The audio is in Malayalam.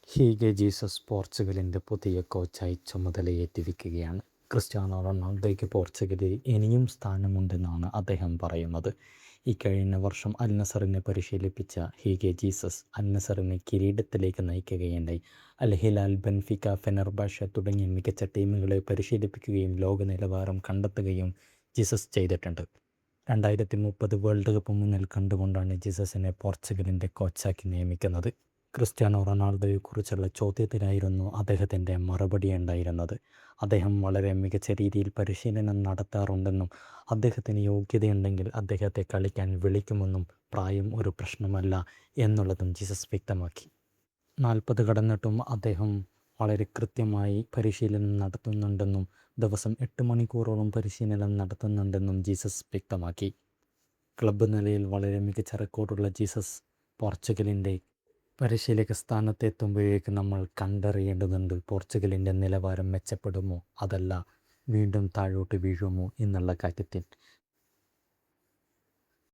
ഹീഗെ ജീസസ് പോർച്ചുഗലിൻ്റെ പുതിയ കോച്ചായി ചുമതലയേറ്റിരിക്കുകയാണ്. ക്രിസ്ത്യാനോ റൊണാൾഡോയ്ക്ക് പോർച്ചുഗലിൽ ഇനിയും സ്ഥാനമുണ്ടെന്നാണ് അദ്ദേഹം പറയുന്നത്. ഇക്കഴിഞ്ഞ വർഷം അൽ നസറിനെ പരിശീലിപ്പിച്ച ഹീഗെ ജീസസ് അൽ നസറിനെ കിരീടത്തിലേക്ക് നയിക്കുകയുണ്ടായി. അൽ ഹിലാൽ, ബെൻഫിക്ക, ഫെനർബാഷെ തുടങ്ങിയ മികച്ച ടീമുകളെ പരിശീലിപ്പിക്കുകയും ലോക നിലവാരം കണ്ടെത്തുകയും ജീസസ് ചെയ്തിട്ടുണ്ട്. 2030 വേൾഡ് കപ്പ് മുന്നിൽ കണ്ടുകൊണ്ടാണ് ജീസസിനെ പോർച്ചുഗലിൻ്റെ കോച്ചാക്കി നിയമിക്കുന്നത്. ക്രിസ്ത്യാനോ റൊണാൾഡോയെക്കുറിച്ചുള്ള ചോദ്യത്തിനായിരുന്നു അദ്ദേഹത്തിൻ്റെ മറുപടി ഉണ്ടായിരുന്നത്. അദ്ദേഹം വളരെ മികച്ച രീതിയിൽ പരിശീലനം നടത്താറുണ്ടെന്നും അദ്ദേഹത്തിന് യോഗ്യതയുണ്ടെങ്കിൽ അദ്ദേഹത്തെ കളിക്കാൻ വിളിക്കുമെന്നും പ്രായം ഒരു പ്രശ്നമല്ല എന്നുള്ളതും ജീസസ് വ്യക്തമാക്കി. 40 കടന്നിട്ടും അദ്ദേഹം വളരെ കൃത്യമായി പരിശീലനം നടത്തുന്നുണ്ടെന്നും ദിവസം 8 മണിക്കൂറോളം പരിശീലനം നടത്തുന്നുണ്ടെന്നും ജീസസ് വ്യക്തമാക്കി. ക്ലബ്ബ് നിലയിൽ വളരെ മികച്ച റെക്കോർഡുള്ള ജീസസ് പോർച്ചുഗലിൻ്റെ പരിശീലക സ്ഥാനത്തെത്തുമ്പോഴേക്ക് നമ്മൾ കണ്ടറിയേണ്ടതുണ്ട്. പോർച്ചുഗലിൻ്റെ നിലവാരം മെച്ചപ്പെടുമോ അതല്ല വീണ്ടും താഴോട്ട് വീഴുമോ എന്നുള്ള കാര്യത്തിൽ.